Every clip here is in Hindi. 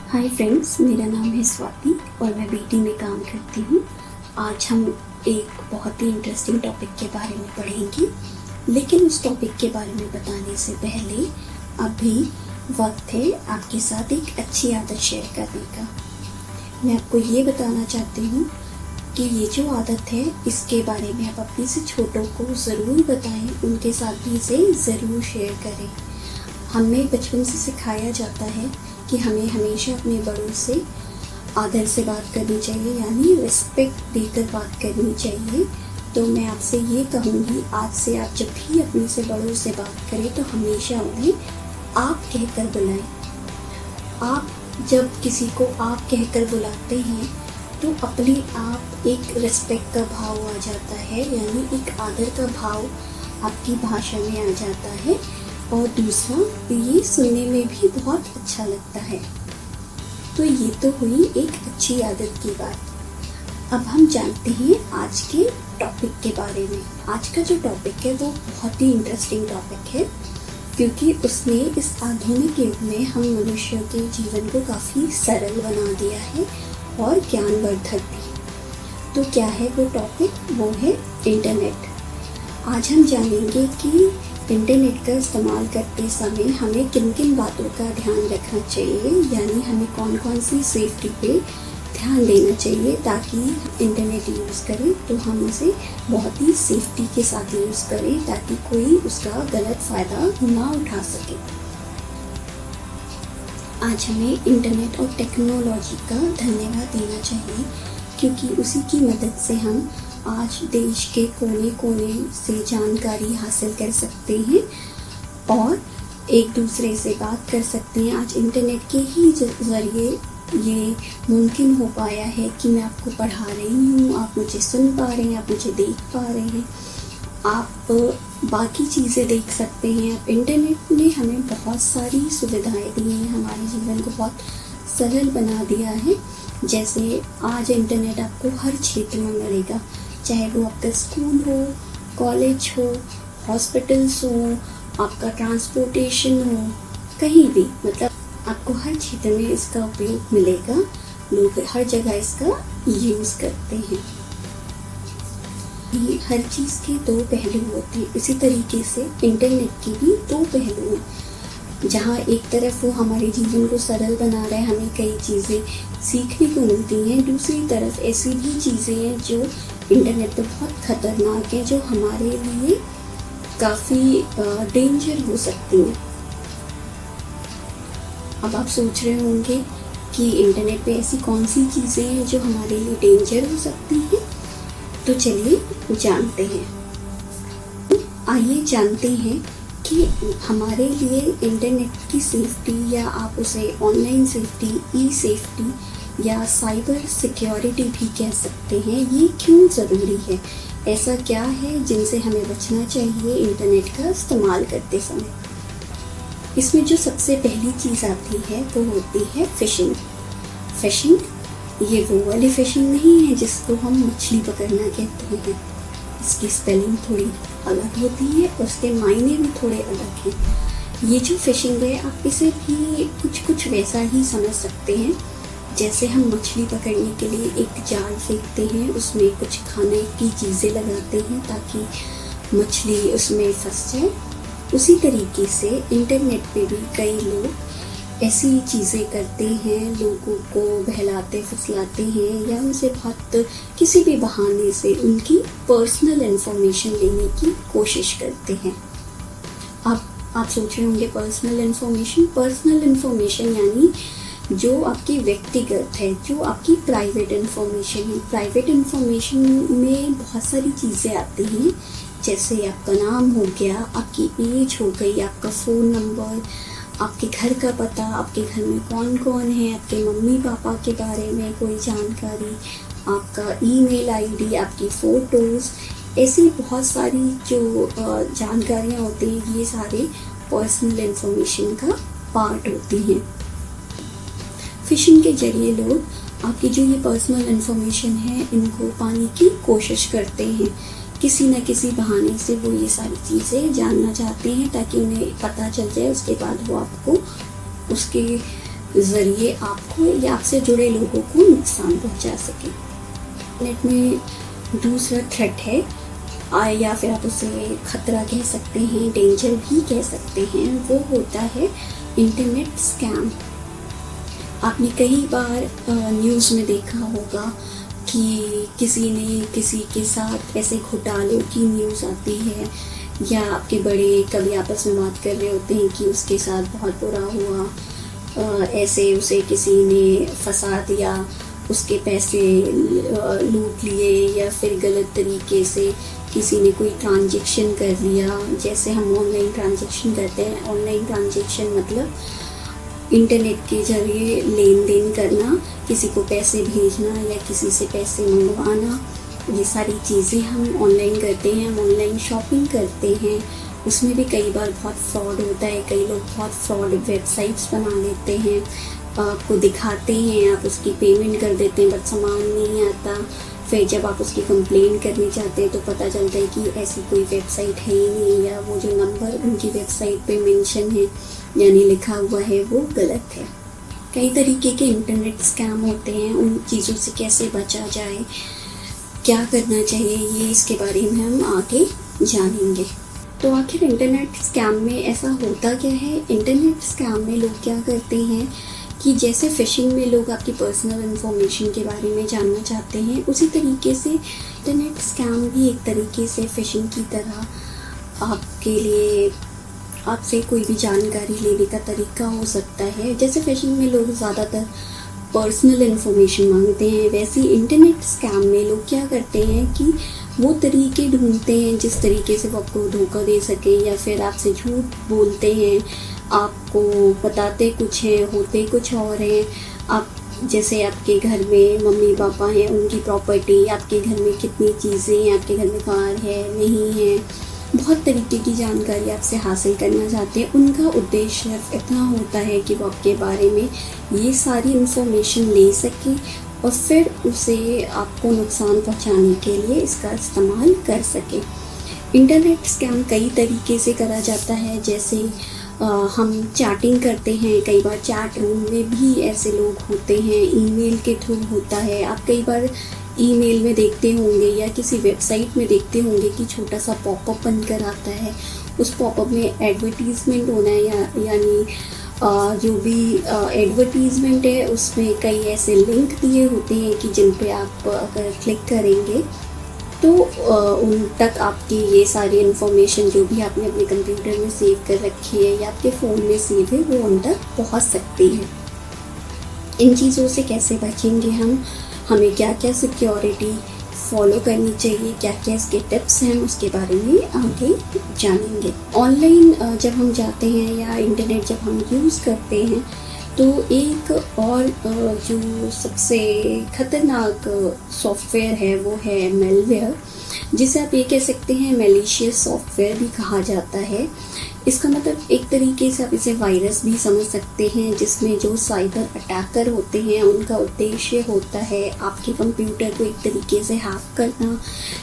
हाय फ्रेंड्स, मेरा नाम है स्वाति और मैं बीटी में काम करती हूँ। आज हम एक बहुत ही इंटरेस्टिंग टॉपिक के बारे में पढ़ेंगे, लेकिन उस टॉपिक के बारे में बताने से पहले अभी वक्त है आपके साथ एक अच्छी आदत शेयर करने का। मैं आपको ये बताना चाहती हूँ कि ये जो आदत है इसके बारे में आप अपने से छोटों को ज़रूर बताएं, उनके साथ भी इसे ज़रूर शेयर करें। हमें बचपन से सिखाया जाता है कि हमें हमेशा अपने बड़ों से आदर से बात करनी चाहिए, यानी रिस्पेक्ट देकर बात करनी चाहिए। तो मैं आपसे ये कहूँगी, आज से आप जब भी अपने से बड़ों से बात करें तो हमेशा उन्हें आप कहकर बुलाएं। आप जब किसी को आप कहकर बुलाते हैं तो अपने आप एक रिस्पेक्ट का भाव आ जाता है, यानी एक आदर का भाव आपकी भाषा में आ जाता है। और दूसरा, ये सुनने में भी बहुत अच्छा लगता है। तो ये तो हुई एक अच्छी आदत की बात। अब हम जानते हैं आज के टॉपिक के बारे में। आज का जो टॉपिक है वो बहुत ही इंटरेस्टिंग टॉपिक है, क्योंकि उसने इस आधुनिक युग में हम मनुष्यों के जीवन को काफ़ी सरल बना दिया है और ज्ञानवर्धक भी। तो क्या है वो टॉपिक? वो है इंटरनेट। आज हम जानेंगे कि इंटरनेट का इस्तेमाल करते समय हमें किन किन बातों का ध्यान रखना चाहिए, यानी हमें कौन कौन सी सेफ्टी पे ध्यान देना चाहिए ताकि इंटरनेट यूज़ करें तो हम उसे बहुत ही सेफ्टी के साथ यूज़ करें, ताकि कोई उसका गलत फ़ायदा ना उठा सके। आज हमें इंटरनेट और टेक्नोलॉजी का धन्यवाद देना चाहिए, क्योंकि उसी की मदद से हम आज देश के कोने कोने से जानकारी हासिल कर सकते हैं और एक दूसरे से बात कर सकते हैं। आज इंटरनेट के ही ज़रिए ये मुमकिन हो पाया है कि मैं आपको पढ़ा रही हूँ, आप मुझे सुन पा रहे हैं, आप मुझे देख पा रहे हैं, आप बाकी चीज़ें देख सकते हैं। अब इंटरनेट ने हमें बहुत सारी सुविधाएं दी हैं, हमारे जीवन को बहुत सरल बना दिया है। जैसे आज इंटरनेट आपको हर क्षेत्र में मिलेगा, चाहे वो आपका स्कूल हो, कॉलेज हो, हॉस्पिटल्स हो, आपका ट्रांसपोर्टेशन हो, कहीं भी, मतलब आपको हर क्षेत्र में इसका उपयोग मिलेगा। लोग हर जगह इसका यूज़ करते हैं। ये हर चीज़ के दो पहलू होते हैं, इसी तरीके से इंटरनेट के भी दो पहलू हैं। जहाँ एक तरफ वो हमारे जीवन को सरल बना रहा है, हमें कई चीज़ें सीखने को मिलती हैं, दूसरी तरफ ऐसी भी चीज़ें हैं जो इंटरनेट पे बहुत ख़तरनाक है, जो हमारे लिए काफ़ी डेंजर हो सकती हैं। अब आप सोच रहे होंगे कि इंटरनेट पे ऐसी कौन सी चीज़ें हैं जो हमारे लिए डेंजर हो सकती हैं। तो चलिए जानते हैं। आइए जानते हैं कि हमारे लिए इंटरनेट की सेफ्टी, या आप उसे ऑनलाइन सेफ्टी, ई सेफ्टी या साइबर सिक्योरिटी भी कह सकते हैं, ये क्यों ज़रूरी है। ऐसा क्या है जिनसे हमें बचना चाहिए इंटरनेट का इस्तेमाल करते समय। इसमें जो सबसे पहली चीज़ आती है वो होती है फ़िशिंग। फ़िशिंग ये वो वाली फ़िशिंग नहीं है जिसको हम मछली पकड़ना कहते हैं। इसकी स्पेलिंग थोड़ी अलग होती है, उसके मायने भी थोड़े अलग हैं। ये जो फ़िशिंग है, आप इसे भी कुछ वैसा ही समझ सकते हैं जैसे हम मछली पकड़ने के लिए एक जाल फेंकते हैं, उसमें कुछ खाने की चीज़ें लगाते हैं ताकि मछली उसमें फंस जाए। उसी तरीके से इंटरनेट पे भी कई लोग ऐसी चीज़ें करते हैं, लोगों को बहलाते फुसलाते हैं, या उनसे बहुत किसी भी बहाने से उनकी पर्सनल इन्फॉर्मेशन लेने की कोशिश करते हैं। आप सोच रहे होंगे पर्सनल इन्फॉर्मेशन यानी जो आपकी व्यक्तिगत है, जो आपकी प्राइवेट इन्फॉर्मेशन है। प्राइवेट इन्फॉर्मेशन में बहुत सारी चीज़ें आती हैं, जैसे आपका नाम हो गया, आपकी एज हो गई, आपका फ़ोन नंबर, आपके घर का पता, आपके घर में कौन कौन है, आपके मम्मी पापा के बारे में कोई जानकारी, आपका ईमेल आईडी, आपकी फ़ोटोज़, ऐसी बहुत सारी जो जानकारियाँ होती हैं, ये सारे पर्सनल इन्फॉर्मेशन का पार्ट होती हैं। फ़िशिंग के जरिए लोग आपकी जो ये पर्सनल इन्फॉर्मेशन है इनको पाने की कोशिश करते हैं। किसी न किसी बहाने से वो ये सारी चीज़ें जानना चाहते हैं ताकि उन्हें पता चल जाए, उसके बाद वो आपको उसके ज़रिए आपको या आपसे जुड़े लोगों को नुकसान पहुंचा सके। इंटरनेट में दूसरा थ्रेट है, या फिर आप उसे खतरा कह सकते हैं, डेंजर भी कह सकते हैं, वो होता है इंटरनेट स्कैम। आपने कई बार न्यूज़ में देखा होगा कि किसी ने किसी के साथ ऐसे घोटालों की न्यूज़ आती है, या आपके बड़े कभी आपस में बात कर रहे होते हैं कि उसके साथ बहुत बुरा हुआ, ऐसे उसे किसी ने फंसा दिया, उसके पैसे लूट लिए, या फिर गलत तरीके से किसी ने कोई ट्रांजैक्शन कर लिया। जैसे हम ऑनलाइन ट्रांजैक्शन करते हैं, ऑनलाइन ट्रांजैक्शन मतलब इंटरनेट के जरिए लेन देन करना, किसी को पैसे भेजना या किसी से पैसे मंगवाना, ये सारी चीज़ें हम ऑनलाइन करते हैं। हम ऑनलाइन शॉपिंग करते हैं, उसमें भी कई बार बहुत फ्रॉड होता है। कई लोग बहुत फ्रॉड वेबसाइट्स बना लेते हैं, आपको दिखाते हैं, आप उसकी पेमेंट कर देते हैं, बट सामान नहीं आता। फिर जब आप उसकी कंप्लेन करने जाते हैं तो पता चलता है कि ऐसी कोई वेबसाइट है ही नहीं, या वो जो नंबर उनकी वेबसाइट पे मेंशन है यानी लिखा हुआ है वो गलत है। कई तरीके के इंटरनेट स्कैम होते हैं, उन चीज़ों से कैसे बचा जाए, क्या करना चाहिए, ये इसके बारे में हम आगे जानेंगे। तो आखिर इंटरनेट स्कैम में ऐसा होता क्या है? इंटरनेट स्कैम में लोग क्या करते हैं कि जैसे फ़िशिंग में लोग आपकी पर्सनल इन्फॉर्मेशन के बारे में जानना चाहते हैं, उसी तरीके से इंटरनेट स्कैम भी एक तरीके से फ़िशिंग की तरह आपके लिए आपसे कोई भी जानकारी लेने का तरीका हो सकता है। जैसे फ़िशिंग में लोग ज़्यादातर पर्सनल इन्फॉर्मेशन मांगते हैं, वैसे ही इंटरनेट स्कैम में लोग क्या करते हैं कि वो तरीके ढूंढते हैं जिस तरीके से वो आपको धोखा दे सके, या फिर आपसे झूठ बोलते हैं, आपको बताते कुछ हैं, होते कुछ और हैं। आप जैसे आपके घर में मम्मी पापा हैं, उनकी प्रॉपर्टी, आपके घर में कितनी चीज़ें हैं, आपके घर में कार है नहीं है, बहुत तरीके की जानकारी आपसे हासिल करना चाहते हैं। उनका उद्देश्य सिर्फ इतना होता है कि वो आपके बारे में ये सारी इन्फॉर्मेशन ले सकें और फिर उसे आपको नुकसान पहुंचाने के लिए इसका इस्तेमाल कर सकें। इंटरनेट स्कैम कई तरीके से करा जाता है, जैसे हम चैटिंग करते हैं, कई बार चैट रूम में भी ऐसे लोग होते हैं, ईमेल के थ्रू होता है। आप कई बार ईमेल में देखते होंगे या किसी वेबसाइट में देखते होंगे कि छोटा सा पॉपअप बनकर आता है, उस पॉपअप में एडवर्टीज़मेंट होना है, यानी जो भी एडवर्टीज़मेंट है उसमें कई ऐसे लिंक दिए होते हैं कि जिन पे आप अगर क्लिक करेंगे तो उन तक आपकी ये सारी इन्फॉर्मेशन जो भी आपने अपने कंप्यूटर में सेव कर रखी है या आपके फ़ोन में सेव है वो उन तक पहुँच सकती है। इन चीज़ों से कैसे बचेंगे हमें क्या क्या सिक्योरिटी फॉलो करनी चाहिए, क्या क्या इसके टिप्स हैं, उसके बारे में आगे जानेंगे। ऑनलाइन जब हम जाते हैं या इंटरनेट जब हम यूज़ करते हैं तो एक और जो सबसे ख़तरनाक सॉफ्टवेयर है वो है मेलवेयर, जिसे आप ये कह सकते हैं मैलिशियस सॉफ्टवेयर भी कहा जाता है। इसका मतलब एक तरीके से आप इसे वायरस भी समझ सकते हैं, जिसमें जो साइबर अटैकर होते हैं उनका उद्देश्य होता है आपके कंप्यूटर को एक तरीके से हैक करना,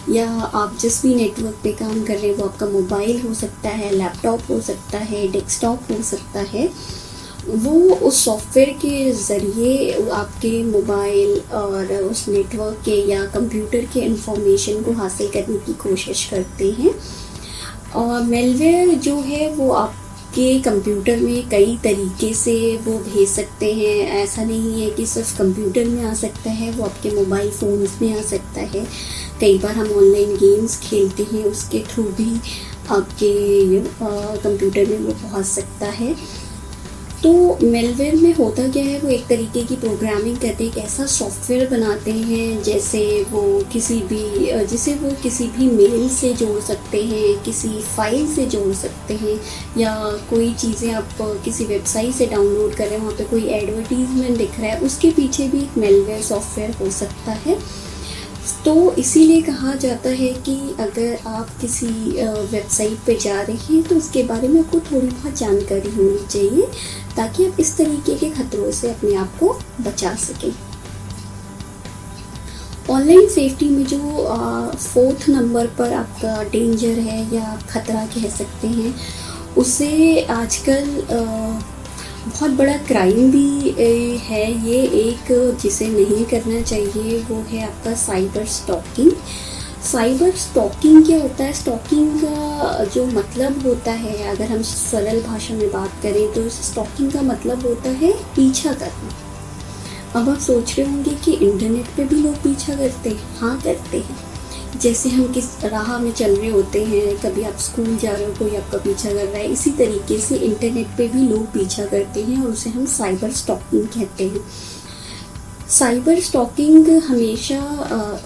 या आप जिस भी नेटवर्क पे काम कर रहे हैं वो आपका मोबाइल हो सकता है, लैपटॉप हो सकता है, डेस्कटॉप हो सकता है, वो उस सॉफ्टवेयर के ज़रिए आपके मोबाइल और उस नेटवर्क के या कंप्यूटर के इंफॉर्मेशन को हासिल करने की कोशिश करते हैं। और मेलवेयर जो है वो आपके कंप्यूटर में कई तरीके से वो भेज सकते हैं। ऐसा नहीं है कि सिर्फ कंप्यूटर में आ सकता है, वो आपके मोबाइल फ़ोन्स में आ सकता है। कई बार हम ऑनलाइन गेम्स खेलते हैं, उसके थ्रू भी आपके कंप्यूटर में वो पहुंच सकता है। तो मेलवेयर में होता क्या है, वो एक तरीके की प्रोग्रामिंग करके एक ऐसा सॉफ्टवेयर बनाते हैं जिसे वो किसी भी मेल से जोड़ सकते हैं, किसी फाइल से जोड़ सकते हैं, या कोई चीज़ें आप किसी वेबसाइट से डाउनलोड कर रहे हैं, वहाँ पे कोई एडवर्टीजमेंट दिख रहा है, उसके पीछे भी एक मेलवेयर सॉफ्टवेयर हो सकता है। तो इसीलिए कहा जाता है कि अगर आप किसी वेबसाइट पे जा रहे हैं तो उसके बारे में आपको थोड़ी बहुत जानकारी होनी चाहिए, ताकि आप इस तरीके के खतरों से अपने आप को बचा सकें। ऑनलाइन सेफ्टी में जो 4th नंबर पर आपका डेंजर है या आप खतरा कह सकते हैं, उसे आजकल बहुत बड़ा क्राइम भी है ये एक, जिसे नहीं करना चाहिए, वो है आपका साइबर स्टॉकिंग। साइबर स्टॉकिंग क्या होता है? स्टॉकिंग का जो मतलब होता है, अगर हम सरल भाषा में बात करें तो स्टॉकिंग का मतलब होता है पीछा करना। अब आप सोच रहे होंगे कि इंटरनेट पे भी लोग पीछा करते हैं। हाँ, करते हैं। जैसे हम किस राह में चल रहे होते हैं, कभी आप स्कूल जा रहे हो, कोई आपका पीछा कर रहा है, इसी तरीके से इंटरनेट पे भी लोग पीछा करते हैं और उसे हम साइबर स्टॉकिंग कहते हैं। साइबर स्टॉकिंग हमेशा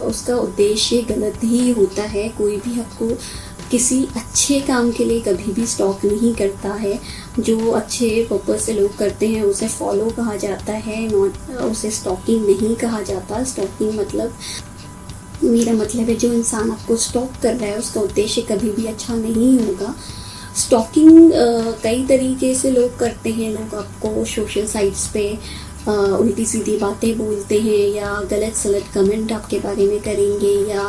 उसका उद्देश्य गलत ही होता है। कोई भी आपको किसी अच्छे काम के लिए कभी भी स्टॉक नहीं करता है। जो अच्छे पर्पस से लोग करते हैं उसे फॉलो कहा जाता है, नॉट उसे स्टॉकिंग नहीं कहा जाता। स्टॉकिंग मतलब, मेरा मतलब है, जो इंसान आपको स्टॉक कर रहा है उसका उद्देश्य कभी भी अच्छा नहीं होगा। स्टॉकिंग कई तरीके से लोग करते हैं। लोग आपको सोशल साइट्स पे उल्टी सीधी बातें बोलते हैं, या गलत सलत कमेंट आपके बारे में करेंगे, या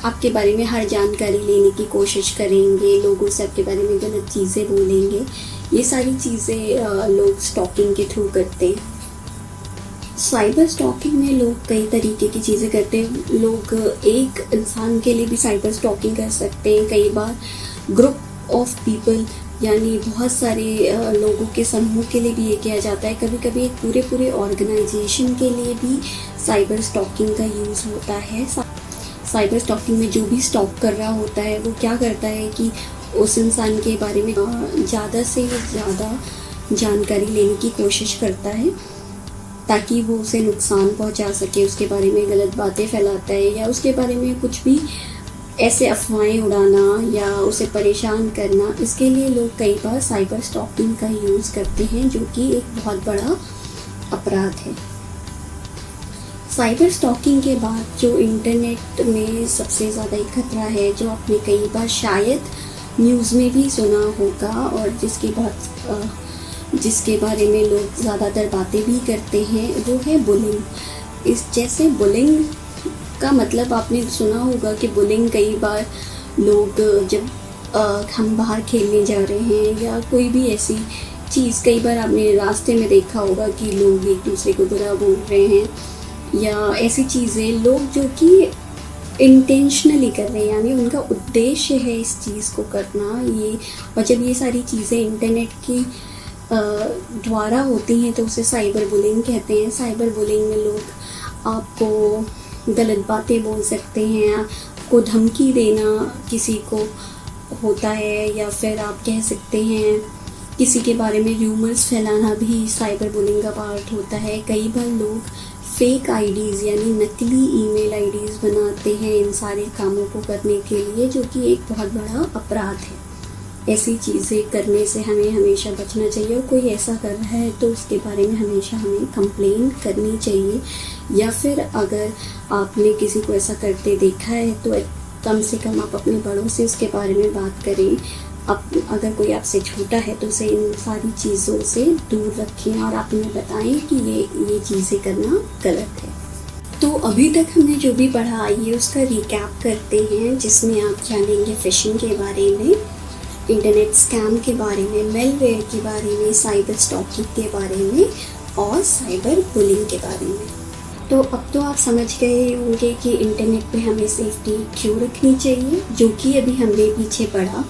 आपके बारे में हर जानकारी लेने की कोशिश करेंगे, लोगों से आपके बारे में गलत चीज़ें बोलेंगे। ये सारी चीज़ें लोग स्टॉकिंग के थ्रू करते हैं। साइबर स्टॉकिंग में लोग कई तरीके की चीज़ें करते हैं। लोग एक इंसान के लिए भी साइबर स्टॉकिंग कर सकते हैं। कई बार ग्रुप ऑफ पीपल, यानी बहुत सारे लोगों के समूह के लिए भी ये किया जाता है। कभी कभी एक पूरे ऑर्गेनाइजेशन के लिए भी साइबर स्टॉकिंग का यूज़ होता है। साइबर स्टॉकिंग में जो भी स्टॉक कर रहा होता है वो क्या करता है कि उस इंसान के बारे में ज़्यादा से ज़्यादा जानकारी लेने की कोशिश करता है, ताकि वो उसे नुकसान पहुंचा सके। उसके बारे में गलत बातें फैलाता है, या उसके बारे में कुछ भी ऐसे अफवाहें उड़ाना, या उसे परेशान करना। इसके लिए लोग कई बार साइबर स्टॉकिंग का यूज़ करते हैं, जो कि एक बहुत बड़ा अपराध है। साइबर स्टॉकिंग के बाद जो इंटरनेट में सबसे ज़्यादा एक खतरा है, जो आपने कई बार शायद न्यूज़ में भी सुना होगा, और जिसके बारे में लोग ज़्यादातर बातें भी करते हैं, वो है बुलिंग। जैसे बुलिंग का मतलब आपने सुना होगा कि बुलिंग कई बार लोग, जब हम बाहर खेलने जा रहे हैं या कोई भी ऐसी चीज़, कई बार आपने रास्ते में देखा होगा कि लोग एक दूसरे को बुरा बोल रहे हैं, या ऐसी चीज़ें लोग जो कि इंटेंशनली कर रहे हैं, यानी उनका उद्देश्य है इस चीज़ को करना। ये, और जब ये सारी चीज़ें इंटरनेट की द्वारा होती हैं तो उसे साइबर बुलिंग कहते हैं। साइबर बुलिंग में लोग आपको गलत बातें बोल सकते हैं, आपको धमकी देना किसी को होता है, या फिर आप कह सकते हैं किसी के बारे में र्यूमर्स फैलाना भी साइबर बुलिंग का पार्ट होता है। कई बार लोग फेक आईडीज़, यानी नकली ईमेल आईडीज़ बनाते हैं इन सारे कामों को करने के लिए, जो कि एक बहुत बड़ा अपराध है। ऐसी चीज़ें करने से हमें हमेशा बचना चाहिए, और कोई ऐसा कर रहा है तो उसके बारे में हमेशा हमें कंप्लेन करनी चाहिए, या फिर अगर आपने किसी को ऐसा करते देखा है तो कम से कम आप अपने बड़ों से उसके बारे में बात करें। अगर कोई आपसे छोटा है तो उसे इन सारी चीज़ों से दूर रखें, और आप उन्हें बताएं कि ये चीज़ें करना गलत है। तो अभी तक हमने जो भी पढ़ा, आइए उसका रिकैप करते हैं, जिसमें आप जानेंगे फिशिंग के बारे में, इंटरनेट स्कैम के बारे में, मेलवेयर के बारे में, साइबर स्टॉकिंग के बारे में, और साइबर बुलिंग के बारे में। तो अब तो आप समझ गए होंगे कि इंटरनेट पे हमें सेफ्टी क्यों रखनी चाहिए, जो कि अभी हमने पीछे पढ़ा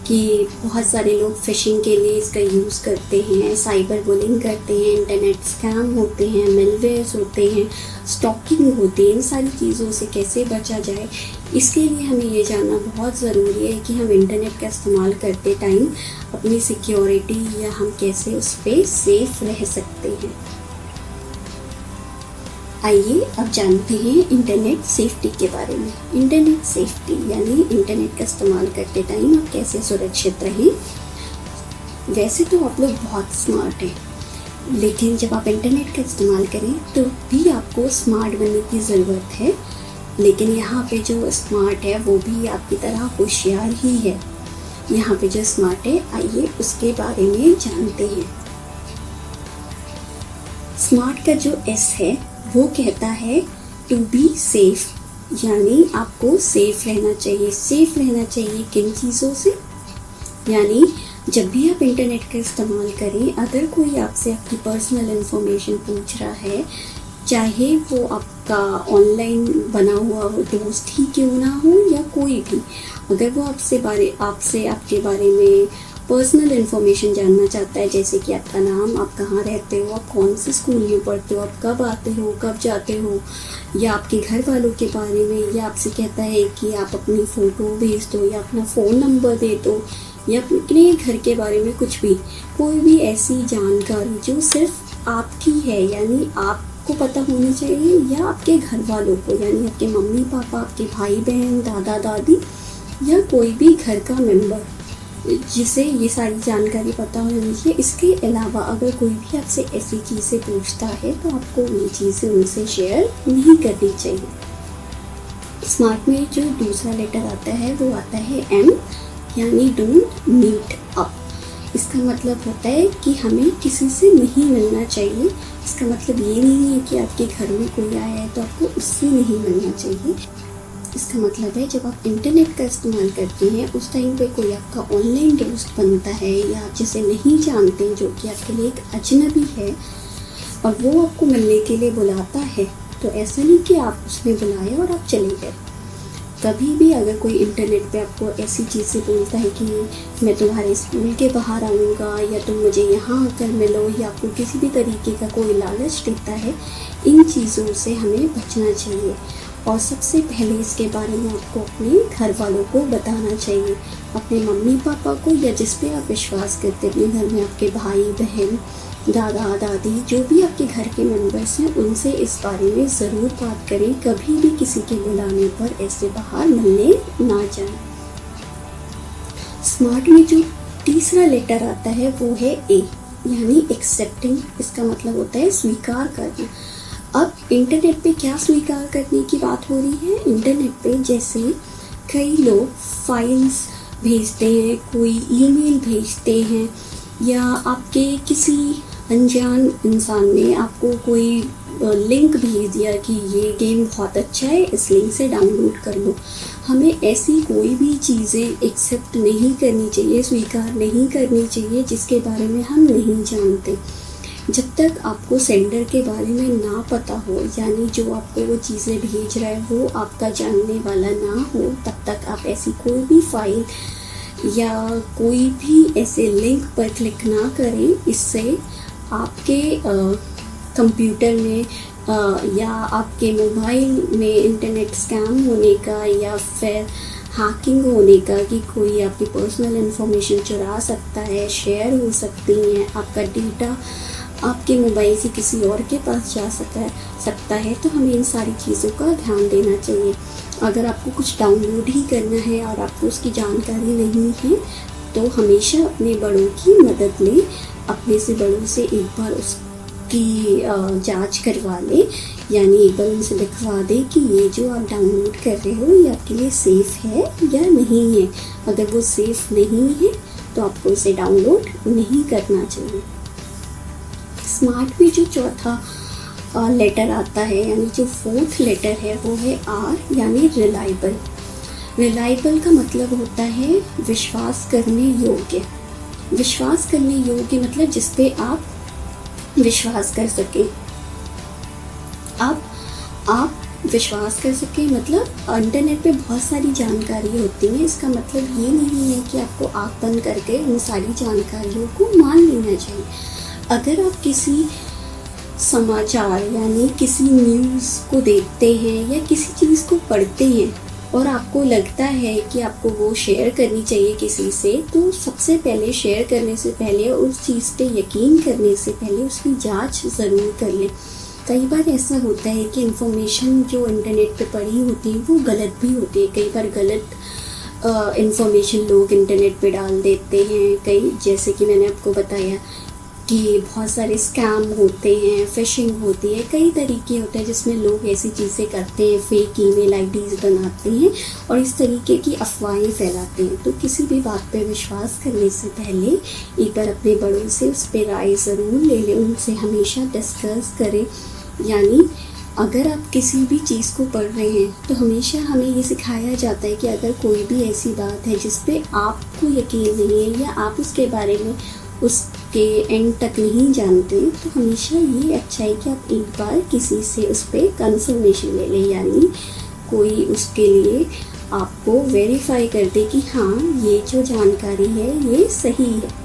कि बहुत सारे लोग फिशिंग के लिए इसका यूज़ करते हैं, साइबर बुलिंग करते हैं, इंटरनेट स्कैम होते हैं, मेलवेयर्स होते हैं, स्टॉकिंग होती है। इन सारी चीज़ों से कैसे बचा जाए, इसके लिए हमें ये जानना बहुत ज़रूरी है कि हम इंटरनेट का इस्तेमाल करते टाइम अपनी सिक्योरिटी, या हम कैसे उस पर सेफ रह सकते हैं। आइए अब जानते हैं इंटरनेट सेफ्टी के बारे में। इंटरनेट सेफ्टी यानी इंटरनेट का इस्तेमाल करते टाइम आप कैसे सुरक्षित रहें। वैसे तो आप लोग बहुत स्मार्ट हैं, लेकिन जब आप इंटरनेट का इस्तेमाल करें तो भी आपको स्मार्ट बनने की ज़रूरत है। लेकिन यहाँ पे जो स्मार्ट है वो भी आपकी तरह होशियार ही है। यहाँ पे जो स्मार्ट है, आइए उसके बारे में जानते हैं। स्मार्ट का जो एस है वो कहता है टू बी सेफ, यानी आपको सेफ रहना चाहिए। सेफ रहना चाहिए किन चीज़ों से, यानी जब भी आप इंटरनेट का इस्तेमाल करें, अगर कोई आपसे आपकी पर्सनल इन्फॉर्मेशन पूछ रहा है, चाहे वो आपका ऑनलाइन बना हुआ दोस्त ही क्यों ना हो या कोई भी, अगर वो आपसे आपके बारे में पर्सनल इन्फॉर्मेशन जानना चाहता है, जैसे कि आपका नाम, आप कहाँ रहते हो, आप कौन से स्कूल में पढ़ते हो, आप कब आते हो, कब जाते हो, या आपके घर वालों के बारे में, या आपसे कहता है कि आप अपनी फ़ोटो भेज दो या अपना फ़ोन नंबर दे दो, या अपने घर के बारे में कुछ भी, कोई भी ऐसी जानकारी जो सिर्फ आपकी है, यानी आपको पता होनी चाहिए, या आपके घर वालों को, यानी आपके मम्मी पापा, आपके भाई बहन, दादा दादी, या कोई भी घर का मेंबर जिसे ये सारी जानकारी पता होनी चाहिए। इसके अलावा अगर कोई भी आपसे ऐसी चीज़ें पूछता है तो आपको ये चीज़ें उनसे शेयर नहीं करनी चाहिए। स्मार्ट में जो दूसरा लेटर आता है वो आता है M, यानी डोंट मीट अप। इसका मतलब होता है कि हमें किसी से नहीं मिलना चाहिए। इसका मतलब ये नहीं है कि आपके घर में कोई आया है तो आपको उससे नहीं मिलना चाहिए। इसका मतलब है जब आप इंटरनेट का इस्तेमाल करते हैं उस टाइम पे कोई आपका ऑनलाइन दोस्त बनता है या आप जिसे नहीं जानते, जो कि आपके लिए एक अजनबी है, और वो आपको मिलने के लिए बुलाता है, तो ऐसा नहीं कि आप उसने बुलाया और आप चले गए। कभी भी अगर कोई इंटरनेट पे आपको ऐसी चीज़ें बोलता है कि मैं तुम्हारे स्कूल के बाहर आऊँगा या तुम मुझे यहाँ आकर मिलो, या आपको किसी भी तरीके का कोई लालच देता है, इन चीज़ों से हमें बचना चाहिए। और सबसे पहले इसके बारे में आपको अपने घर वालों को बताना चाहिए, अपने मम्मी पापा को, या जिस पे आप विश्वास करते हैं। अपने घर में आपके भाई बहन, दादा दादी, जो भी आपके घर के मेंबर्स हैं, उनसे इस बारे में ज़रूर बात करें। कभी भी किसी के बुलाने पर ऐसे बाहर मिलने ना जाएं। स्मार्ट में जो तीसरा लेटर आता है वो है A, यानी एक्सेप्टिंग। इसका मतलब होता है स्वीकार करना। अब इंटरनेट पे क्या स्वीकार करने की बात हो रही है? इंटरनेट पे जैसे कई लोग फाइल्स भेजते हैं, कोई ईमेल भेजते हैं, या आपके किसी अनजान इंसान ने आपको कोई लिंक भेज दिया कि ये गेम बहुत अच्छा है, इस लिंक से डाउनलोड कर लो। हमें ऐसी कोई भी चीज़ें एक्सेप्ट नहीं करनी चाहिए, स्वीकार नहीं करनी चाहिए जिसके बारे में हम नहीं जानते। जब तक आपको सेंडर के बारे में ना पता हो, यानी जो आपको वो चीज़ें भेज रहा है वो आपका जानने वाला ना हो, तब तक आप ऐसी कोई भी फाइल या कोई भी ऐसे लिंक पर क्लिक ना करें। इससे आपके कंप्यूटर में या आपके मोबाइल में इंटरनेट स्कैम होने का या फिर हैकिंग होने का, कि कोई आपकी पर्सनल इन्फॉर्मेशन चुरा सकता है, शेयर हो सकती हैं, आपका डेटा आपके मोबाइल से किसी और के पास जा सकता है। तो हमें इन सारी चीज़ों का ध्यान देना चाहिए। अगर आपको कुछ डाउनलोड ही करना है और आपको उसकी जानकारी नहीं है तो हमेशा अपने बड़ों की मदद लें। अपने से बड़ों से एक बार उसकी जांच करवा लें, यानी एक बार उनसे दिखवा दें कि ये जो आप डाउनलोड कर रहे हो ये आपके लिए सेफ़ है या नहीं है। अगर वो सेफ़ नहीं है तो आपको इसे डाउनलोड नहीं करना चाहिए। स्मार्ट में जो चौथा लेटर आता है, यानी जो फोर्थ लेटर है, वो है R, यानी रिलायबल। रिलायबल का मतलब होता है विश्वास करने योग्य। विश्वास करने योग्य मतलब जिस पे आप विश्वास कर सकें। आप विश्वास कर सकें मतलब इंटरनेट पे बहुत सारी जानकारी होती है। इसका मतलब ये नहीं है कि आपको आँख बंद करके उन सारी जानकारियों को मान लेना चाहिए। अगर आप किसी समाचार यानी किसी न्यूज़ को देखते हैं या किसी चीज़ को पढ़ते हैं और आपको लगता है कि आपको वो शेयर करनी चाहिए किसी से, तो सबसे पहले शेयर करने से पहले, उस चीज़ पे यकीन करने से पहले उसकी जांच ज़रूर कर लें। कई बार ऐसा होता है कि इन्फॉर्मेशन जो इंटरनेट पे पड़ी होती है वो गलत भी होती है। कई बार गलत इन्फॉर्मेशन लोग इंटरनेट पे डाल देते हैं। जैसे कि मैंने आपको बताया कि बहुत सारे स्कैम होते हैं, फिशिंग होती है, कई तरीके होते हैं जिसमें लोग ऐसी चीज़ें करते हैं, फेक ईमेल आईडीज़ बनाते हैं और इस तरीके की अफवाहें फैलाते हैं। तो किसी भी बात पे विश्वास करने से पहले एक बार अपने बड़ों से उस पर राय ज़रूर ले लें, उनसे हमेशा डिस्कस करें। यानी अगर आप किसी भी चीज़ को पढ़ रहे हैं तो हमेशा हमें ये सिखाया जाता है कि अगर कोई भी ऐसी बात है जिस पे आपको यकीन नहीं है या आप उसके बारे में उसके एंड तक नहीं जानते, तो हमेशा ये अच्छा है कि आप एक बार किसी से उस पर कंफर्मेशन ले लें, यानी कोई उसके लिए आपको वेरीफाई कर दे कि हाँ ये जो जानकारी है ये सही है।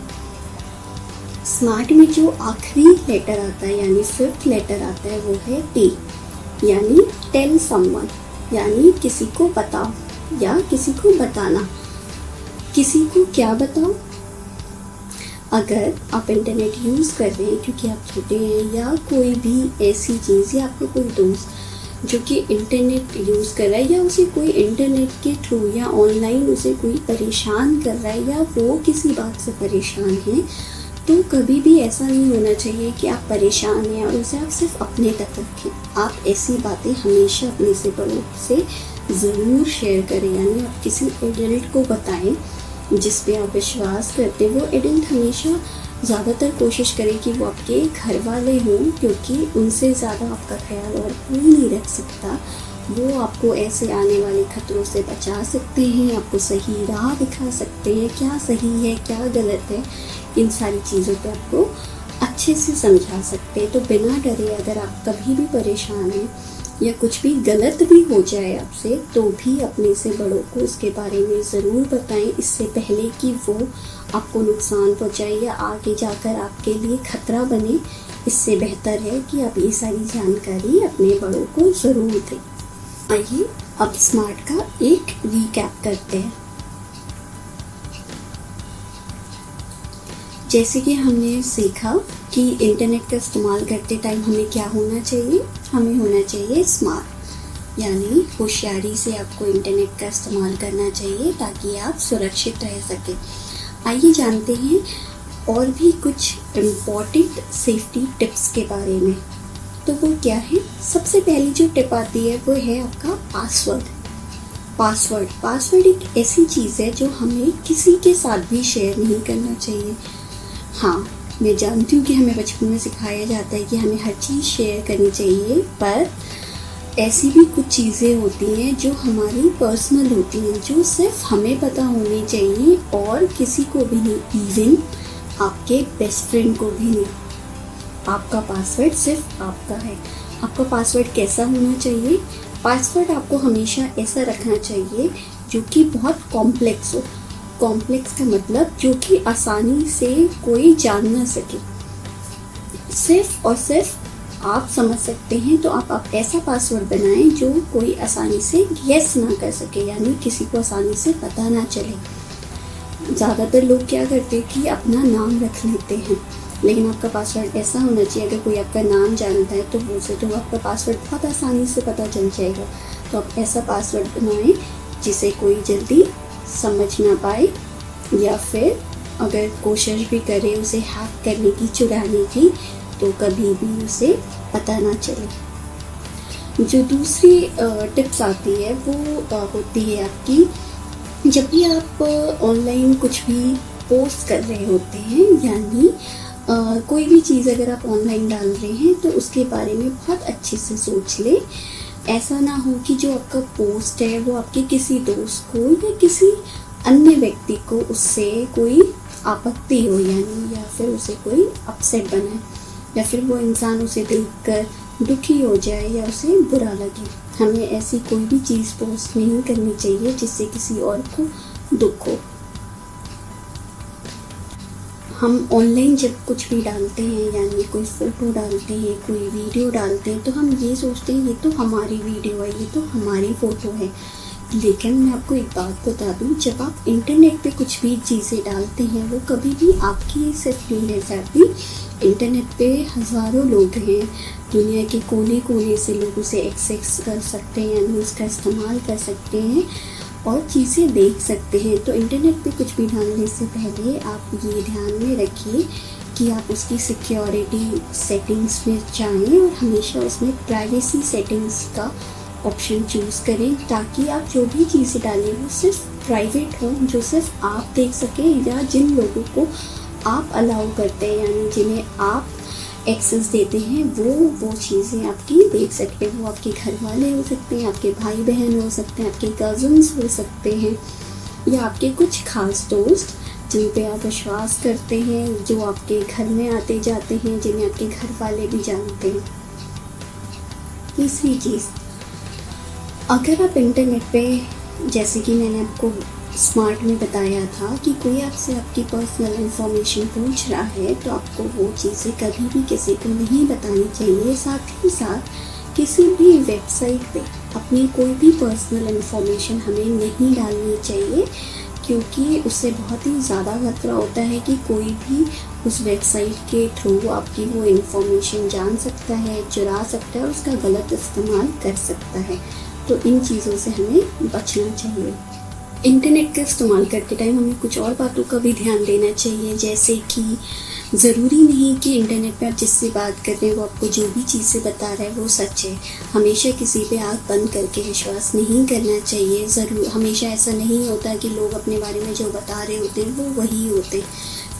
स्मार्ट में जो आखिरी लेटर आता है यानी 5th लेटर आता है वो है टी, यानी टेल समवन, यानी किसी को बताओ या किसी को बताना। किसी को क्या बताओ? अगर आप इंटरनेट यूज़ कर रहे हैं क्योंकि आप छोटे हैं, या कोई भी ऐसी चीज़, या आपका कोई दोस्त जो कि इंटरनेट यूज़ कर रहा है, या उसे कोई इंटरनेट के थ्रू या ऑनलाइन उसे कोई परेशान कर रहा है, या वो किसी बात से परेशान है, तो कभी भी ऐसा नहीं होना चाहिए कि आप परेशान हैं और उसे आप सिर्फ अपने तक रखें। आप ऐसी बातें हमेशा अपने से बड़ों से ज़रूर शेयर करें, यानी आप किसी एडल्ट को बताएं जिस पे आप विश्वास करते हैं। वो एडल्ट हमेशा ज़्यादातर कोशिश करें कि वो आपके घर वाले हों, क्योंकि उनसे ज़्यादा आपका ख्याल और कोई नहीं रख सकता। वो आपको ऐसे आने वाले खतरों से बचा सकते हैं, आपको सही राह दिखा सकते हैं, क्या सही है क्या गलत है, इन सारी चीज़ों पे आपको अच्छे से समझा सकते हैं। तो बिना डरे अगर आप कभी भी परेशान हैं या कुछ भी गलत भी हो जाए आपसे, तो भी अपने से बड़ों को इसके बारे में ज़रूर बताएं, इससे पहले कि वो आपको नुकसान पहुंचाए या आगे जाकर आपके लिए खतरा बने। इससे बेहतर है कि आप ये सारी जानकारी अपने बड़ों को ज़रूर दें। आइए अब स्मार्ट का एक रीकैप करते हैं। जैसे कि हमने सीखा कि इंटरनेट का इस्तेमाल करते टाइम हमें क्या होना चाहिए, हमें होना चाहिए स्मार्ट, यानी होशियारी से आपको इंटरनेट का इस्तेमाल करना चाहिए ताकि आप सुरक्षित रह सकें। आइए जानते हैं और भी कुछ इम्पॉर्टेंट सेफ्टी टिप्स के बारे में। तो वो क्या है? सबसे पहली जो टिप आती है वो है आपका पासवर्ड एक ऐसी चीज़ है जो हमें किसी के साथ भी शेयर नहीं करना चाहिए। हाँ, मैं जानती हूँ कि हमें बचपन में सिखाया जाता है कि हमें हर चीज़ शेयर करनी चाहिए, पर ऐसी भी कुछ चीज़ें होती हैं जो हमारी पर्सनल होती हैं, जो सिर्फ हमें पता होनी चाहिए और किसी को भी नहीं, इवन आपके बेस्ट फ्रेंड को भी नहीं। आपका पासवर्ड सिर्फ आपका है। आपका पासवर्ड कैसा होना चाहिए? पासवर्ड आपको हमेशा ऐसा रखना चाहिए जो कि बहुत कॉम्प्लेक्स हो। कॉम्प्लेक्स का मतलब जो कि आसानी से कोई जान ना सके, सिर्फ और सिर्फ आप समझ सकते हैं। तो आप ऐसा पासवर्ड बनाएं जो कोई आसानी से गेस ना कर सके, यानी किसी को आसानी से पता ना चले। ज़्यादातर लोग क्या करते हैं कि अपना नाम रख लेते हैं, लेकिन आपका पासवर्ड ऐसा होना चाहिए, अगर कोई आपका नाम जानता है तो वो से तो आपका पासवर्ड बहुत आसानी से पता चल जाएगा। तो आप ऐसा पासवर्ड बनाएं जिसे कोई जल्दी समझ ना पाए, या फिर अगर कोशिश भी करे उसे हैक करने की, चुराने की, तो कभी भी उसे पता ना चले। जो दूसरी टिप्स आती है वो होती है आपकी, जब भी आप ऑनलाइन कुछ भी पोस्ट कर रहे होते हैं, यानी कोई भी चीज़ अगर आप ऑनलाइन डाल रहे हैं तो उसके बारे में बहुत अच्छे से सोच लें। ऐसा ना हो कि जो आपका पोस्ट है वो आपके किसी दोस्त को या किसी अन्य व्यक्ति को उससे कोई आपत्ति हो, यानी या फिर उसे कोई अपसेट बनाए, या फिर वो इंसान उसे देखकर दुखी हो जाए या उसे बुरा लगे। हमें ऐसी कोई भी चीज़ पोस्ट नहीं करनी चाहिए जिससे किसी और को दुख हो। हम ऑनलाइन जब कुछ भी डालते हैं, यानी कोई फ़ोटो डालते हैं, कोई वीडियो डालते हैं, तो हम ये सोचते हैं ये तो हमारी वीडियो है, ये तो हमारी फ़ोटो है। लेकिन मैं आपको एक बात बता दूं, जब आप इंटरनेट पे कुछ भी चीज़ें डालते हैं वो कभी भी आपकी सिर्फ नहीं रह जाती। इंटरनेट पे हज़ारों लोग हैं, दुनिया के कोने कोने से लोग उसे एक्सेस कर सकते हैं, यानी उसका इस्तेमाल कर सकते हैं और चीज़ें देख सकते हैं। तो इंटरनेट पे कुछ भी डालने से पहले आप ये ध्यान में रखिए कि आप उसकी सिक्योरिटी सेटिंग्स में जाएं और हमेशा उसमें प्राइवेसी सेटिंग्स का ऑप्शन चूज़ करें, ताकि आप जो भी चीज़ें डालें वो सिर्फ प्राइवेट हो, जो सिर्फ आप देख सकें, या जिन लोगों को आप अलाउ करते हैं, यानी जिन्हें आप एक्सेस देते हैं वो चीज़ें आपकी देख सकते हैं। वो आपके घर वाले हो सकते हैं, आपके भाई बहन हो सकते हैं, आपके कज़न्स हो सकते हैं, या आपके कुछ खास दोस्त जिन पे आप विश्वास करते हैं, जो आपके घर में आते जाते हैं, जिन्हें आपके घर वाले भी जानते हैं। तीसरी चीज़, अगर आप इंटरनेट पे, जैसे कि मैंने आपको स्मार्ट में बताया था कि कोई आपसे आपकी पर्सनल इन्फॉर्मेशन पूछ रहा है, तो आपको वो चीज़ें कभी भी किसी को नहीं बतानी चाहिए। साथ ही साथ किसी भी वेबसाइट पे अपनी कोई भी पर्सनल इन्फॉर्मेशन हमें नहीं डालनी चाहिए, क्योंकि उससे बहुत ही ज़्यादा खतरा होता है कि कोई भी उस वेबसाइट के थ्रू आपकी वो इन्फॉर्मेशन जान सकता है, चुरा सकता है, उसका गलत इस्तेमाल कर सकता है। तो इन चीज़ों से हमें बचना चाहिए। इंटरनेट का इस्तेमाल करते टाइम हमें कुछ और बातों का भी ध्यान देना चाहिए, जैसे कि ज़रूरी नहीं कि इंटरनेट पे आप जिससे बात कर रहे हैं वो आपको जो भी चीज़ें बता रहा है वो सच है। हमेशा किसी पे आँख बंद करके विश्वास नहीं करना चाहिए। हमेशा ऐसा नहीं होता कि लोग अपने बारे में जो बता रहे होते हैं वो वही होते।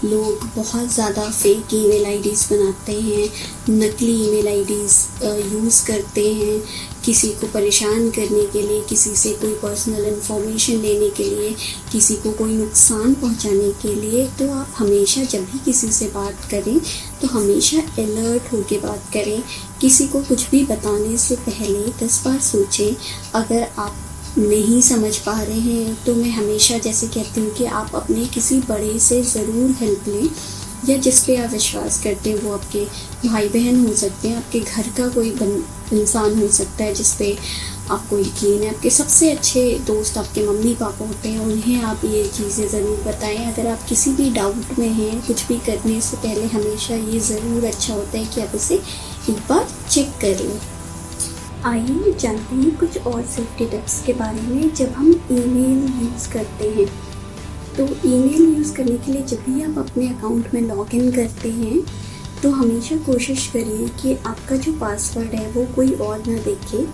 लोग बहुत ज़्यादा फेक ईमेल आईडीज़ बनाते हैं, नकली ईमेल आईडीज़ यूज़ करते हैं किसी को परेशान करने के लिए, किसी से कोई पर्सनल इन्फॉर्मेशन लेने के लिए, किसी को कोई नुकसान पहुंचाने के लिए। तो आप हमेशा जब भी किसी से बात करें तो हमेशा अलर्ट होकर बात करें। किसी को कुछ भी बताने से पहले 10 बार सोचें। अगर आप नहीं समझ पा रहे हैं तो मैं हमेशा जैसे कहती हूँ कि आप अपने किसी बड़े से ज़रूर हेल्प लें, या जिस पे आप विश्वास करते हैं। वो आपके भाई बहन हो सकते हैं, आपके घर का कोई इंसान हो सकता है जिस पे आपको यकीन है। आपके सबसे अच्छे दोस्त आपके मम्मी पापा होते हैं, उन्हें आप ये चीज़ें ज़रूर बताएं। अगर आप किसी भी डाउट में हैं, कुछ भी करने से पहले हमेशा ये ज़रूर अच्छा होता है कि आप इसे एक बार चेक कर लें। आइए जानते हैं कुछ और सेफ्टी टिप्स के बारे में। जब हम ईमेल यूज़ करते हैं तो ईमेल यूज़ करने के लिए जब भी आप अपने अकाउंट में लॉगिन करते हैं तो हमेशा कोशिश करिए कि आपका जो पासवर्ड है वो कोई और ना देखे,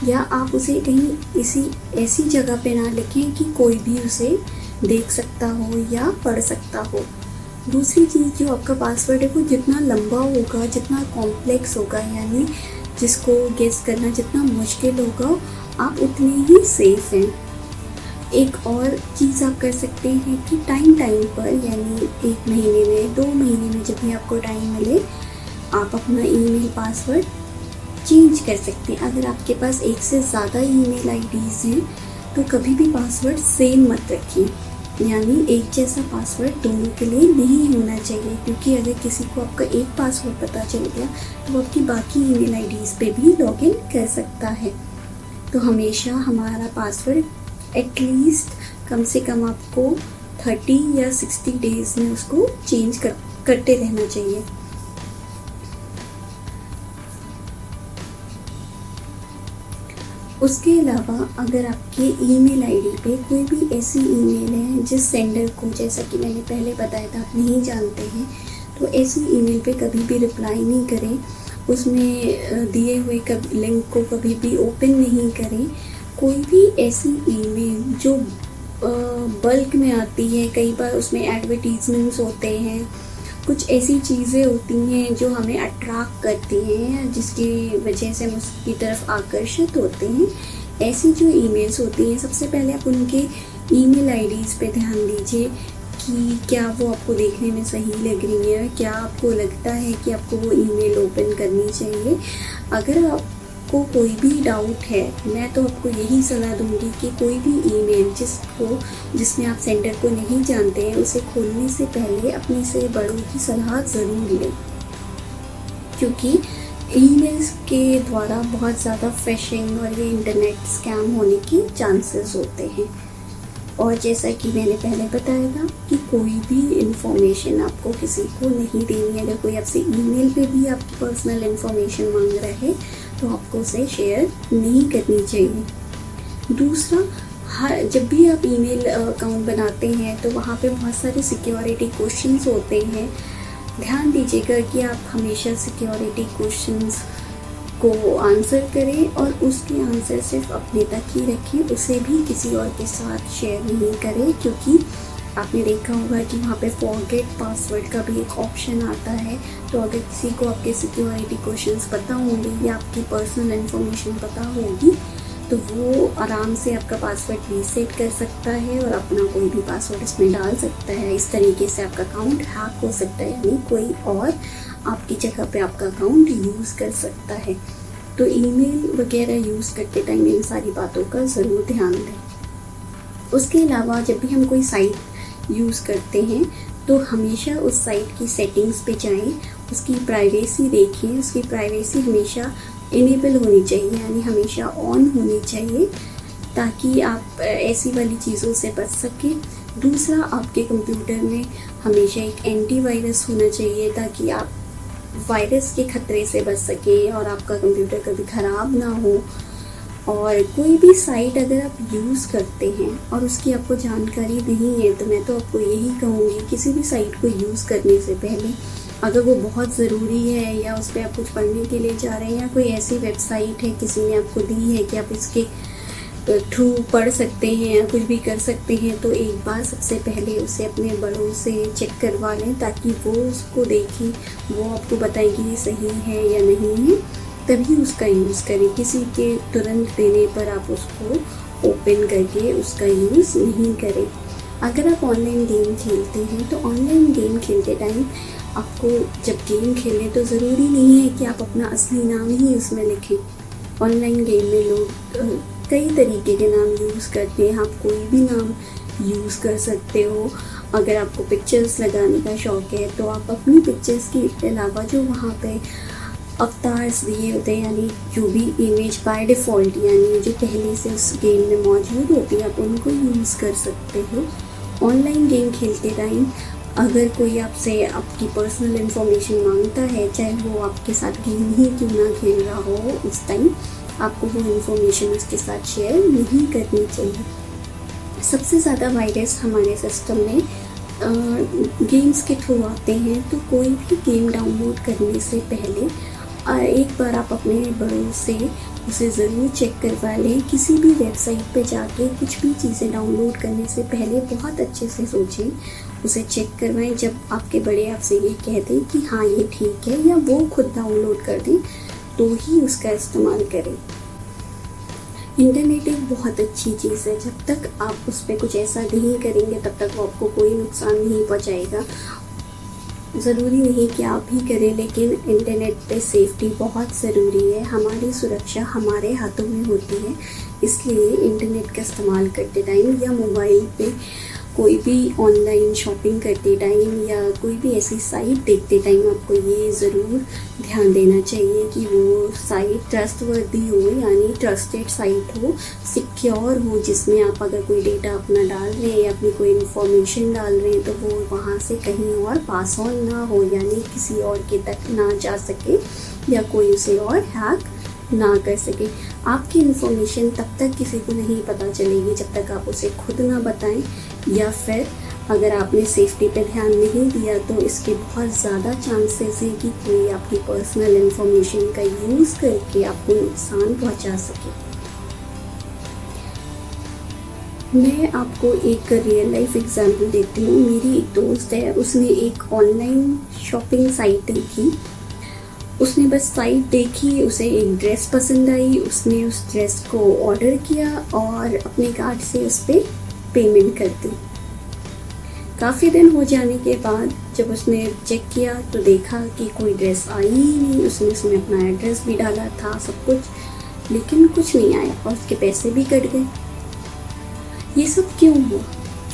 या आप उसे कहीं ऐसी जगह पे ना लिखें कि कोई भी उसे देख सकता हो या पढ़ सकता हो। दूसरी चीज़, जो आपका पासवर्ड है वो जितना लंबा होगा, जितना कॉम्प्लेक्स होगा, यानी जिसको गेस करना जितना मुश्किल होगा, आप उतने ही सेफ हैं। एक और चीज़ आप कर सकते हैं कि टाइम पर, यानी 1 महीने में, 2 महीने में, जब भी आपको टाइम मिले, आप अपना ईमेल पासवर्ड चेंज कर सकते हैं। अगर आपके पास एक से ज़्यादा ईमेल आईडीज़ हैं तो कभी भी पासवर्ड सेम मत रखिए, यानी एक जैसा पासवर्ड दोनों के लिए नहीं होना चाहिए, क्योंकि अगर किसी को आपका एक पासवर्ड पता चल गया तो वो आपकी बाकी ईमेल आईडीज़ पे भी लॉगिन कर सकता है। तो हमेशा हमारा पासवर्ड एटलीस्ट कम से कम आपको 30 या 60 डेज़ में उसको चेंज करते रहना चाहिए। उसके अलावा अगर आपके ईमेल आईडी पे कोई भी ऐसी ईमेल है जिस सेंडर को, जैसा कि मैंने पहले बताया था, आप नहीं जानते हैं, तो ऐसी ईमेल पे कभी भी रिप्लाई नहीं करें। उसमें दिए हुए लिंक को कभी भी ओपन नहीं करें। कोई भी ऐसी ईमेल जो बल्क में आती है, कई बार उसमें एडवर्टीजमेंट्स होते हैं, कुछ ऐसी चीज़ें होती हैं जो हमें अट्रैक्ट करती हैं, जिसकी वजह से हम उसकी तरफ आकर्षित होते हैं। ऐसी जो ईमेल्स होती हैं, सबसे पहले आप उनके ईमेल आईडीज़ पे ध्यान दीजिए कि क्या वो आपको देखने में सही लग रही है, क्या आपको लगता है कि आपको वो ईमेल ओपन करनी चाहिए। अगर आपको कोई भी डाउट है, मैं तो आपको यही सलाह दूंगी कि कोई भी ईमेल जिसमें आप सेंडर को नहीं जानते हैं, उसे खोलने से पहले अपने से बड़ों की सलाह ज़रूर लें, क्योंकि ईमेल्स के द्वारा बहुत ज़्यादा फिशिंग और ये इंटरनेट स्कैम होने के चांसेस होते हैं। और जैसा कि मैंने पहले बताया था कि कोई भी इंफॉर्मेशन आपको किसी को नहीं देनी है। अगर कोई आपसे ईमेल पे भी आपकी पर्सनल इंफॉर्मेशन मांग रहा है तो आपको उसे शेयर नहीं करनी चाहिए। दूसरा, जब भी आप ईमेल अकाउंट बनाते हैं तो वहाँ पे बहुत सारे सिक्योरिटी क्वेश्चंस होते हैं। ध्यान दीजिएगा कि आप हमेशा सिक्योरिटी क्वेश्चंस को आंसर करें और उसके आंसर सिर्फ अपने तक ही रखें, उसे भी किसी और के साथ शेयर नहीं करें, क्योंकि आपने देखा होगा कि वहाँ पे फॉरगेट पासवर्ड का भी एक ऑप्शन आता है। तो अगर किसी को आपके सिक्योरिटी क्वेश्चंस पता होंगे या आपकी पर्सनल इन्फॉर्मेशन पता होगी तो वो आराम से आपका पासवर्ड रीसेट कर सकता है और अपना कोई भी पासवर्ड इसमें डाल सकता है। इस तरीके से आपका अकाउंट हैक हो सकता है, यानी कोई और आपकी जगह पे आपका अकाउंट यूज़ कर सकता है। तो ईमेल वगैरह यूज़ करते टाइम इन सारी बातों का ज़रूर ध्यान दें। उसके अलावा जब भी हम कोई साइट यूज़ करते हैं तो हमेशा उस साइट की सेटिंग्स पे जाएं, उसकी प्राइवेसी देखें। उसकी प्राइवेसी हमेशा इनेबल होनी चाहिए, यानी हमेशा ऑन होनी चाहिए, ताकि आप ऐसी वाली चीज़ों से बच सकें। दूसरा, आपके कंप्यूटर में हमेशा एक एंटीवायरस होना चाहिए ताकि आप वायरस के खतरे से बच सकें और आपका कंप्यूटर कभी ख़राब ना हो। और कोई भी साइट अगर आप यूज़ करते हैं और उसकी आपको जानकारी नहीं है तो मैं तो आपको यही कहूँगी, किसी भी साइट को यूज़ करने से पहले अगर वो बहुत ज़रूरी है या उस पर आप कुछ पढ़ने के लिए जा रहे हैं या कोई ऐसी वेबसाइट है किसी ने आपको दी है कि आप इसके थ्रू पढ़ सकते हैं या कुछ भी कर सकते हैं, तो एक बार सबसे पहले उसे अपने बड़ों से चेक करवा लें ताकि वो उसको देखें, वो आपको बताएं कि ये सही है या नहीं है, तभी उसका यूज़ करें। किसी के तुरंत देने पर आप उसको ओपन करके उसका यूज़ नहीं करें। अगर आप ऑनलाइन गेम खेलते हैं तो ऑनलाइन गेम खेलते टाइम आपको जब गेम खेलें तो ज़रूरी नहीं है कि आप अपना असली नाम ही उसमें लिखें। ऑनलाइन गेम में लोग कई तरीके के नाम यूज़ करते हैं, आप कोई भी नाम यूज़ कर सकते हो। अगर आपको पिक्चर्स लगाने का शौक़ है तो आप अपनी पिक्चर्स के अलावा जो वहाँ पे अवतार्स दिए होते हैं, यानी जो भी इमेज बाय डिफ़ॉल्ट यानी जो पहले से उस गेम में मौजूद होती है, आप उनको यूज़ कर सकते हो। ऑनलाइन गेम खेलते टाइम अगर कोई आपसे आपकी पर्सनल इन्फॉर्मेशन मांगता है, चाहे वो आपके साथ गेम ही क्यों ना खेल रहा हो, उस टाइम आपको वो इन्फॉर्मेशन उसके साथ शेयर नहीं करनी चाहिए। सबसे ज़्यादा वायरस हमारे सिस्टम में गेम्स के थ्रू आते हैं, तो कोई भी गेम डाउनलोड करने से पहले एक बार आप अपने बड़ों से उसे ज़रूर चेक करवा लें। किसी भी वेबसाइट पे जाके कुछ भी चीज़ें डाउनलोड करने से पहले बहुत अच्छे से सोचें, उसे चेक करवाएं। जब आपके बड़े आपसे ये कह दें कि हाँ ये ठीक है या वो खुद डाउनलोड कर दें तो ही उसका इस्तेमाल करें। इंटरनेट एक बहुत अच्छी चीज़ है, जब तक आप उस पर कुछ ऐसा नहीं करेंगे तब तक वो आपको कोई नुकसान नहीं पहुंचाएगा। ज़रूरी नहीं कि आप ही करें, लेकिन इंटरनेट पे सेफ्टी बहुत ज़रूरी है। हमारी सुरक्षा हमारे हाथों में होती है, इसलिए इंटरनेट का इस्तेमाल करते टाइम या मोबाइल पे कोई भी ऑनलाइन शॉपिंग करते टाइम या कोई भी ऐसी साइट देखते टाइम आपको ये ज़रूर ध्यान देना चाहिए कि वो साइट ट्रस्टवर्दी हो, यानी ट्रस्टेड साइट हो, सिक्योर हो, जिसमें आप अगर कोई डेटा अपना डाल रहे हैं या अपनी कोई इन्फॉर्मेशन डाल रहे हैं तो वो वहाँ से कहीं और पास ऑन ना हो, यानी किसी और के तक ना जा सके या कोई उसे और हैक ना कर सके। आपकी इन्फॉर्मेशन तब तक किसी को नहीं पता चलेगी जब तक आप उसे खुद ना बताएं, या फिर अगर आपने सेफ्टी पे ध्यान नहीं दिया तो इसके बहुत ज़्यादा चांसेस हैं कि कोई आपकी पर्सनल इन्फॉर्मेशन का यूज़ करके आपको नुकसान पहुंचा सके। मैं आपको एक रियल लाइफ एग्जांपल देती हूँ। मेरी एक दोस्त है, उसने एक ऑनलाइन शॉपिंग साइट देखी। उसने बस साइट देखी, उसे एक ड्रेस पसंद आई, उसने उस ड्रेस को ऑर्डर किया और अपने कार्ड से उस पर पेमेंट कर दी। काफ़ी दिन हो जाने के बाद जब उसने चेक किया तो देखा कि कोई ड्रेस आई ही नहीं। उसने उसमें अपना एड्रेस भी डाला था, सब कुछ, लेकिन कुछ नहीं आया और उसके पैसे भी कट गए। ये सब क्यों हुआ?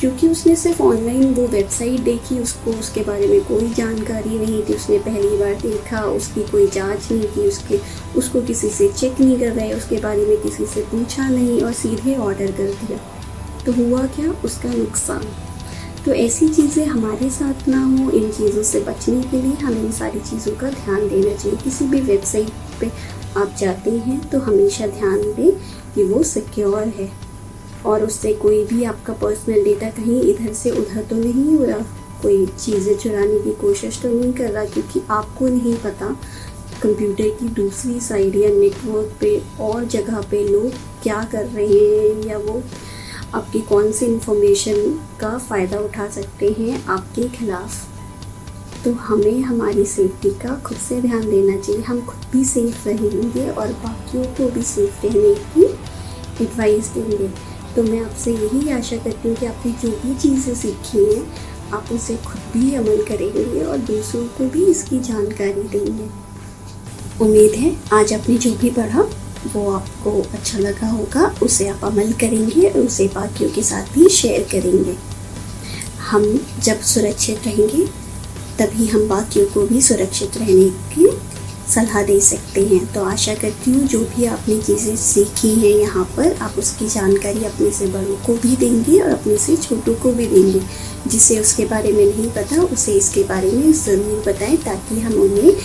क्योंकि उसने सिर्फ ऑनलाइन वो वेबसाइट देखी, उसको उसके बारे में कोई जानकारी नहीं थी, उसने पहली बार देखा, उसकी कोई जांच नहीं की, उसको किसी से चेक नहीं करवाया, उसके बारे में किसी से पूछा नहीं और सीधे ऑर्डर कर दिया। तो हुआ क्या? उसका नुकसान। तो ऐसी चीज़ें हमारे साथ ना हो, इन चीज़ों से बचने के लिए हमें इन सारी चीज़ों का ध्यान देना चाहिए। किसी भी वेबसाइट पे आप जाते हैं तो हमेशा ध्यान दें कि वो सिक्योर है और उससे कोई भी आपका पर्सनल डेटा कहीं इधर से उधर तो नहीं हो रहा, कोई चीज़ें चुराने की कोशिश तो नहीं कर रहा, क्योंकि आपको नहीं पता कंप्यूटर की दूसरी साइड या नेटवर्क पे और जगह पे लोग क्या कर रहे हैं, या वो आपकी कौन सी इंफॉर्मेशन का फ़ायदा उठा सकते हैं आपके खिलाफ। तो हमें हमारी सेफ्टी का खुद से ध्यान देना चाहिए। हम खुद भी सेफ रहेंगे और बाकियों को भी सेफ रहने की एडवाइस देंगे। तो मैं आपसे यही आशा करती हूँ कि आपने जो भी चीज़ें सीखी हैं आप उसे खुद भी अमल करेंगे और दूसरों को भी इसकी जानकारी देंगे। उम्मीद है आज आपने जो भी पढ़ा वो आपको अच्छा लगा होगा, उसे आप अमल करेंगे और उसे बाकियों के साथ भी शेयर करेंगे। हम जब सुरक्षित रहेंगे तभी हम बाकियों को भी सुरक्षित रहने की सलाह दे सकते हैं। तो आशा करती हूँ जो भी आपने चीज़ें सीखी हैं यहाँ पर आप उसकी जानकारी अपने से बड़ों को भी देंगे और अपने से छोटों को भी देंगे। जिसे उसके बारे में नहीं पता उसे इसके बारे में ज़रूर बताएं ताकि हम उन्हें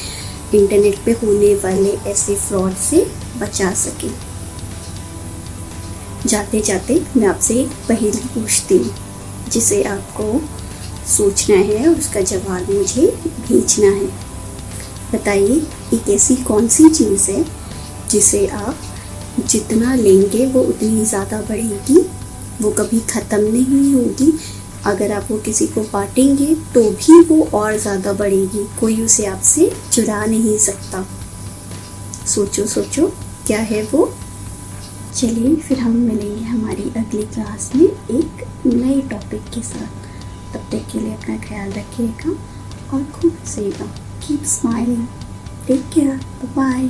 इंटरनेट पे होने वाले ऐसे फ्रॉड से बचा सकें। जाते जाते मैं आपसे एक पहेली पूछती हूँ जिसे आपको सोचना है और उसका जवाब मुझे भेजना है। बताइए एक ऐसी कौन सी चीज़ है जिसे आप जितना लेंगे वो उतनी ज़्यादा बढ़ेगी, वो कभी ख़त्म नहीं होगी। अगर आप वो किसी को बांटेंगे तो भी वो और ज़्यादा बढ़ेगी, कोई उसे आपसे चुरा नहीं सकता। सोचो सोचो क्या है वो। चलिए फिर हम मिलेंगे हमारी अगली क्लास में एक नए टॉपिक के साथ। तब तक के लिए अपना ख्याल रखिएगा और खूब हंसिएगा। Keep smiling. Take care. Bye.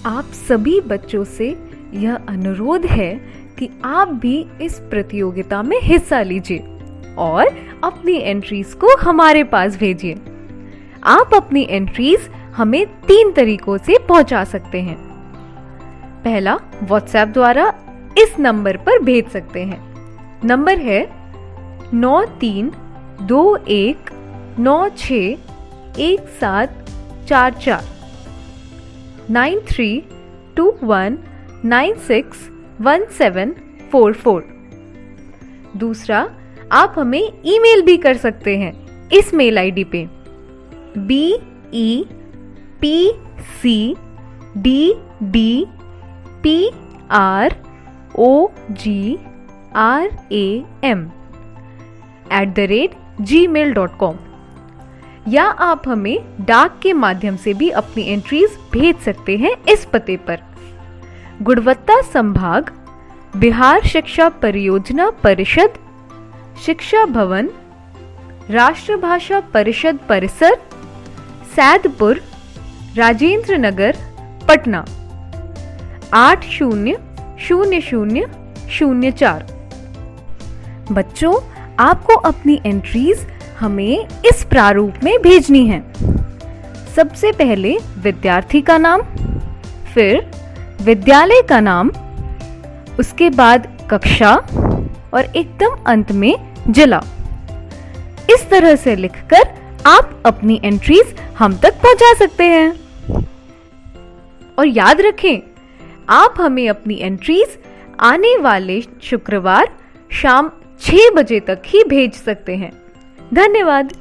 आप सभी बच्चों से यह अनुरोध है कि आप भी इस प्रतियोगिता में हिस्सा लीजिए और अपनी एंट्रीज को हमारे पास भेजिए। आप अपनी एंट्रीज हमें 3 तरीकों से पहुंचा सकते हैं। पहला, व्हाट्सएप द्वारा इस नंबर पर भेज सकते हैं। नंबर है 9321961744 9321961744। दूसरा, आप हमें ईमेल भी कर सकते हैं इस मेल आईडी पे BEPCDDPROGRAM@gmail.com, या आप हमें डाक के माध्यम से भी अपनी एंट्रीज भेज सकते हैं इस पते पर। गुणवत्ता संभाग, बिहार शिक्षा परियोजना परिषद, शिक्षा भवन, राष्ट्रभाषा परिषद परिसर, सैदपुर, राजेंद्र नगर, पटना 800004। बच्चों, आपको अपनी एंट्रीज हमें इस प्रारूप में भेजनी है। सबसे पहले विद्यार्थी का नाम, फिर विद्यालय का नाम, उसके बाद कक्षा और एकदम अंत में जिला। इस तरह से लिखकर आप अपनी एंट्रीज हम तक पहुंचा सकते हैं। और याद रखें, आप हमें अपनी एंट्रीज आने वाले शुक्रवार शाम 6 बजे तक ही भेज सकते हैं। धन्यवाद।